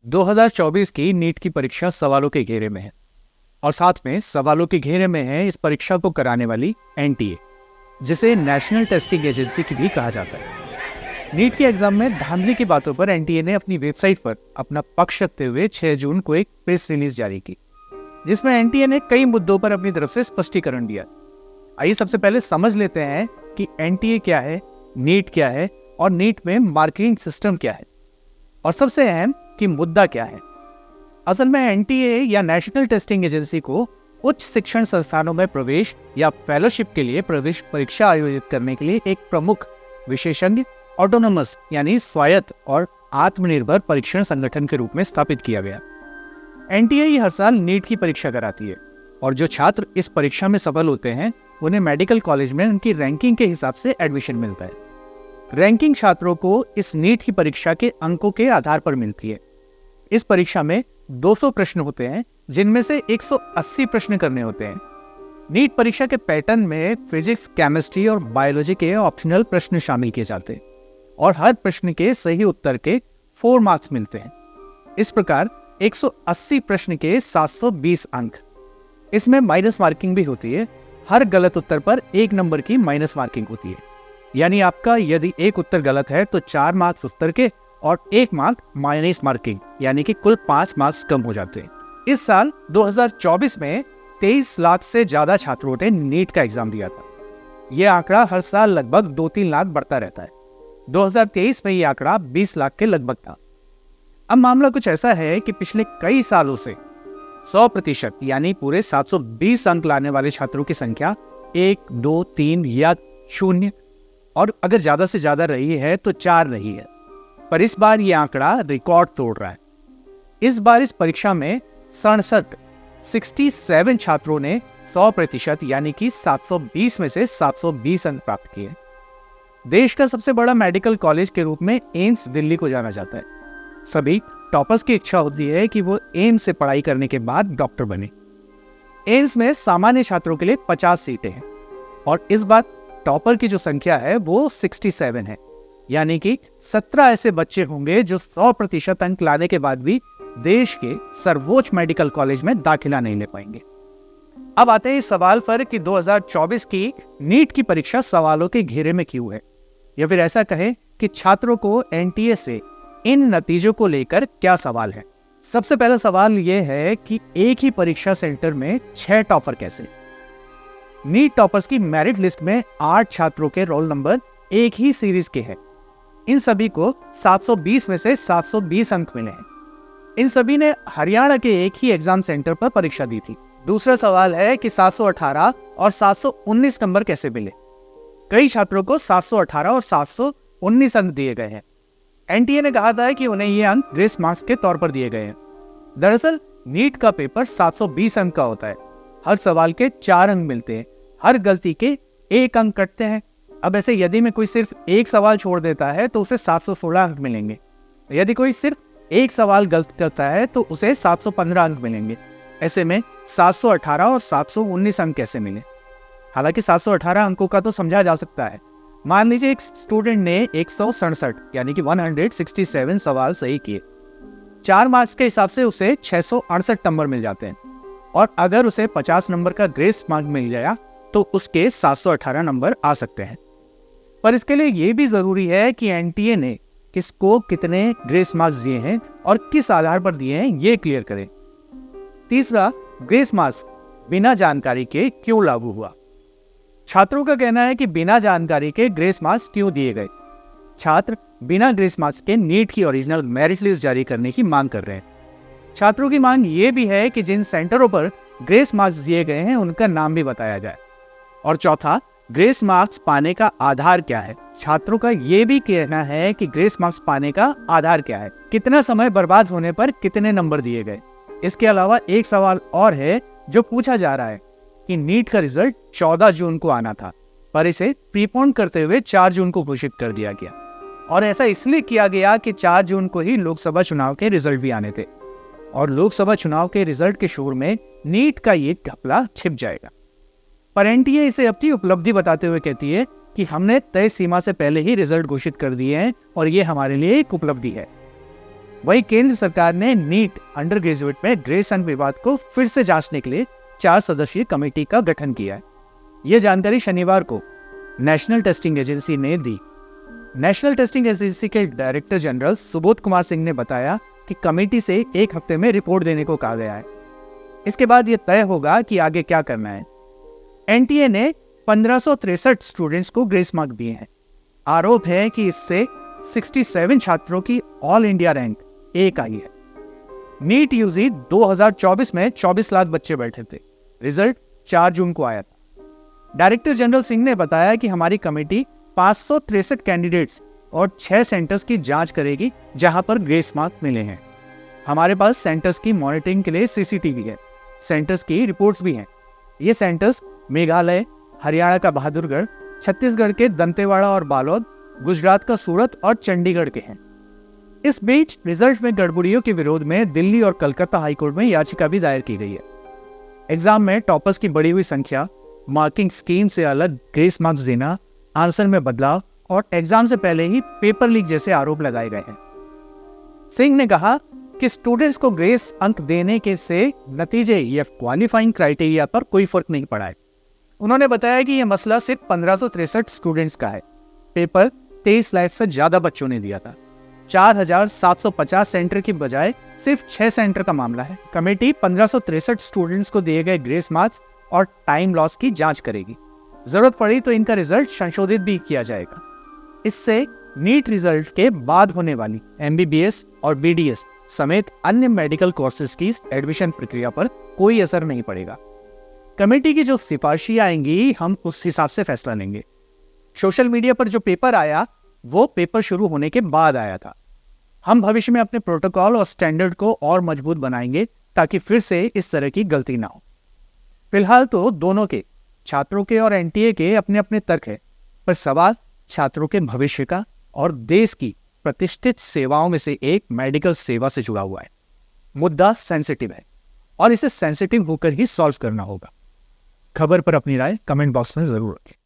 2024 की नीट की परीक्षा सवालों के घेरे में है और साथ में सवालों के घेरे में है इस परीक्षा को कराने वाली एनटीए, जिसे नेशनल टेस्टिंग एजेंसी की भी कहा जाता है। नीट के एग्जाम में धांधली की बातों पर एनटीए ने अपनी वेबसाइट पर अपना पक्ष रखते हुए 6 जून को एक प्रेस रिलीज जारी की, जिसमें एनटीए ने कई मुद्दों पर अपनी तरफ से स्पष्टीकरण दिया। आइए सबसे पहले समझ लेते हैं कि एनटीए क्या है, नीट क्या है और नीट में मार्किंग सिस्टम क्या है, और सबसे अहम कि मुद्दा क्या है। असल में एनटीए या नेशनल टेस्टिंग एजेंसी को उच्च शिक्षण संस्थानों में प्रवेश या फेलोशिप के लिए प्रवेश परीक्षा आयोजित करने के लिए एक प्रमुख विशेषज्ञ ऑटोनोमस यानी स्वायत्त और आत्मनिर्भर परीक्षण संगठन के रूप में स्थापित किया गया। एनटीए हर साल नीट की परीक्षा कराती है और जो छात्र इस परीक्षा में सफल होते हैं उन्हें मेडिकल कॉलेज में उनकी रैंकिंग के हिसाब से एडमिशन मिलता है। रैंकिंग छात्रों को इस नीट की परीक्षा के अंकों के आधार पर मिलती है। इस परीक्षा में 200 प्रश्न होते हैं, जिनमें से 180 प्रश्न करने होते हैं। नीट परीक्षा के पैटर्न में फिजिक्स, केमिस्ट्री और बायोलॉजी के ऑप्शनल प्रश्न शामिल किए जाते हैं और हर प्रश्न के सही उत्तर के 4 मार्क्स मिलते हैं। इस प्रकार 180 प्रश्न के 720 अंक। इसमें माइनस मार्किंग भी होती है। हर गलत उत्तर पर 1 नंबर की माइनस मार्किंग होती है। यानी आपका यदि एक उत्तर गलत है तो 4 मार्क्स उत्तर के और 1 मार्क माइनस मार्किंग, यानी कि कुल 5 मार्क्स कम हो जाते हैं। इस साल 2024 में 23 लाख से ज्यादा छात्रों ने नीट का एग्जाम दिया था। यह आंकड़ा हर साल लगभग 2-3 लाख बढ़ता रहता है। 2023 में यह आंकड़ा 20 लाख के लगभग था। अब मामला कुछ ऐसा है कि पिछले कई सालों से 100% यानी पूरे 720 अंक लाने वाले छात्रों की संख्या 1, 2, 3 या 0 और अगर ज्यादा से ज्यादा रही है तो 4 रही है। पर इस बार यह आंकड़ा रिकॉर्ड तोड़ रहा है। इस बार इस परीक्षा में 67 छात्रों ने 100% यानी कि 720 में से 720 अंक प्राप्त किए। देश का सबसे बड़ा मेडिकल कॉलेज के रूप में एम्स दिल्ली को जाना जाता है। सभी टॉपर्स की इच्छा होती है कि वो एम्स से पढ़ाई करने के बाद डॉक्टर बने। एम्स में सामान्य छात्रों के लिए 50 सीटें हैं और इस बार टॉपर की जो संख्या है वो 67 है, यानी कि 17 ऐसे बच्चे होंगे जो 100% अंक लाने के बाद भी देश के सर्वोच्च मेडिकल कॉलेज में दाखिला नहीं ले पाएंगे। अब आते हैं इस सवाल पर कि 2024 की नीट की परीक्षा सवालों के घेरे में क्यों है, या फिर ऐसा कहें कि छात्रों को एनटीए से इन नतीजों को लेकर क्या सवाल है। सबसे पहला सवाल यह है कि एक ही परीक्षा सेंटर में 6 टॉपर कैसे। नीट टॉपर्स की मेरिट लिस्ट में 8 छात्रों के रोल नंबर एक ही सीरीज के हैं। इन सभी को 720 में से 720 अंक मिले हैं। इन सभी ने हरियाणा के एक ही एग्जाम सेंटर पर परीक्षा दी थी। दूसरा सवाल है कि 718 और 719 नंबर कैसे मिले। कई छात्रों को 718 और 719 अंक दिए गए हैं। एनटीए ने कहा था कि उन्हें ये अंक ग्रेस मार्क्स के तौर पर दिए गए हैं। दरअसल नीट का पेपर 720 अंक का होता है। हर सवाल के 4 अंक मिलते हैं। हर गलती के 1 अंक कटते हैं। अब ऐसे यदि में कोई सिर्फ एक सवाल छोड़ देता है तो उसे 716 अंक मिलेंगे। यदि कोई सिर्फ एक सवाल गलत करता है तो उसे 715 अंक मिलेंगे। ऐसे में 718 और 719 अंक कैसे मिले। हालांकि 718 अंकों का तो समझा जा सकता है। मान लीजिए एक स्टूडेंट ने 167 यानी कि 167 सवाल सही किए। 4 मार्क्स के हिसाब से उसे 668 नंबर मिल जाते हैं और अगर उसे 50 नंबर का ग्रेस मार्क मिल गया तो उसके 718 नंबर आ सकते हैं। पर इसके लिए यह भी जरूरी है कि एनटीए ने किसको कितने ग्रेस मार्क्स दिए हैं और किस आधार पर दिए हैं, ये क्लियर करें। तीसरा, ग्रेस मार्क्स बिना जानकारी के क्यों लागू हुआ। छात्रों का कहना है कि बिना जानकारी के ग्रेस मार्क्स क्यों दिए गए। छात्र बिना ग्रेस मार्क्स के नीट की ओरिजिनल मेरिट लिस्ट जारी करने की मांग कर रहे हैं। छात्रों की मांग ये भी है कि जिन सेंटरों पर ग्रेस मार्क्स दिए गए हैं उनका नाम भी बताया जाए। और चौथा, ग्रेस मार्क्स पाने का आधार क्या है। छात्रों का यह भी कहना है कि ग्रेस मार्क्स पाने का आधार क्या है, कितना समय बर्बाद होने पर कितने नंबर दिए गए। इसके अलावा एक सवाल और है जो पूछा जा रहा है कि नीट का रिजल्ट 14 जून को आना था, पर इसे प्रीपोन करते हुए 4 जून को घोषित कर दिया गया। और ऐसा इसलिए किया गया कि 4 जून को ही लोकसभा चुनाव के रिजल्ट भी आने थे और लोकसभा चुनाव के रिजल्ट के शोर में नीट का ये घपला छिप जाएगा। पर एनटीए इसे अपनी उपलब्धि बताते हुए कहती है कि हमने तय सीमा से पहले ही रिजल्ट घोषित कर दिए हैं और ये हमारे लिए एक उपलब्धि है। वही केंद्र सरकार ने नीट अंडर ग्रेजुएट में ग्रेस अंक विवाद को फिर से जांचने के लिए 4 सदस्यीय कमेटी का गठन किया है। यह जानकारी शनिवार को नेशनल टेस्टिंग एजेंसी ने दी। नेशनल टेस्टिंग एजेंसी के डायरेक्टर जनरल सुबोध कुमार सिंह ने बताया कि कमेटी से 1 हफ्ते में रिपोर्ट देने को कहा गया है। इसके बाद यह तय होगा कि आगे क्या करना है। एनटीए ने 1563 स्टूडेंट्स को ग्रेस मार्क दिए हैं। आरोप है कि इससे 67 छात्रों की ऑल इंडिया रैंक 1 आई है। नीट यूजी 2024 में 24 लाख बच्चे बैठे थे। रिजल्ट 4 जून को आया था। डायरेक्टर जनरल सिंह ने बताया कि हमारी कमेटी 563 कैंडिडेट्स और 6 सेंटर्स की जांच करेगी जहां पर ग्रेस मार्क मिले हैं। हमारे पास सेंटर्स की मॉनिटरिंग के लिए सीसीटीवी है, सेंटर्स की रिपोर्ट्स भी हैं। ये सेंटर्स मेघालय, हरियाणा का बहादुरगढ़, छत्तीसगढ़ के दंतेवाड़ा और बालोद, गुजरात का सूरत और चंडीगढ़ के हैं। इस बीच रिजल्ट में गड़बड़ियों के विरोध में दिल्ली और कलकत्ता हाईकोर्ट में याचिका भी दायर की गई है। एग्जाम में टॉपर्स की बढ़ी हुई संख्या, मार्किंग स्कीम से अलग ग्रेस मार्क्स देना, आंसर में बदलाव और एग्जाम से पहले ही पेपर लीक जैसे आरोप लगाए गए हैं। सिंह ने कहा कि स्टूडेंट्स को ग्रेस अंक देने के से नतीजे या क्वालिफाइंग क्राइटेरिया पर कोई फर्क नहीं पड़ा है। उन्होंने बताया कि यह मसला सिर्फ 1563 स्टूडेंट्स का है। पेपर 23 लाख से ज्यादा बच्चों ने दिया था। 4750 सेंटर की बजाय सिर्फ 6 सेंटर का मामला है। कमेटी 1563 स्टूडेंट्स को दिए गए ग्रेस मार्क्स और टाइम लॉस की जांच करेगी। जरूरत पड़ी तो इनका रिजल्ट संशोधित भी किया जाएगा। इससे नीट रिजल्ट के बाद होने वाली एमबीबीएस और बीडीएस समेत अन्य मेडिकल कोर्सेज की एडमिशन प्रक्रिया पर कोई असर नहीं पड़ेगा। कमेटी की जो सिफारिशें आएंगी, हम उस हिसाब से फैसला लेंगे। सोशल मीडिया पर जो पेपर आया, वो पेपर शुरू होने के बाद आया था। हम भविष्य में अपने प्रोटोकॉल और स्टैंडर्ड को और मजबूत बनाएंगे ताकि फिर से इस तरह की गलती ना हो। फिलहाल तो दोनों के, छात्रों के और एनटीए के, अपने अपने तर्क है, पर सवाल छात्रों के भविष्य का और देश की प्रतिष्ठित सेवाओं में से एक मेडिकल सेवा से जुड़ा हुआ है। मुद्दा सेंसिटिव है और इसे सेंसिटिव होकर ही सॉल्व करना होगा। खबर पर अपनी राय कमेंट बॉक्स में जरूर रखें।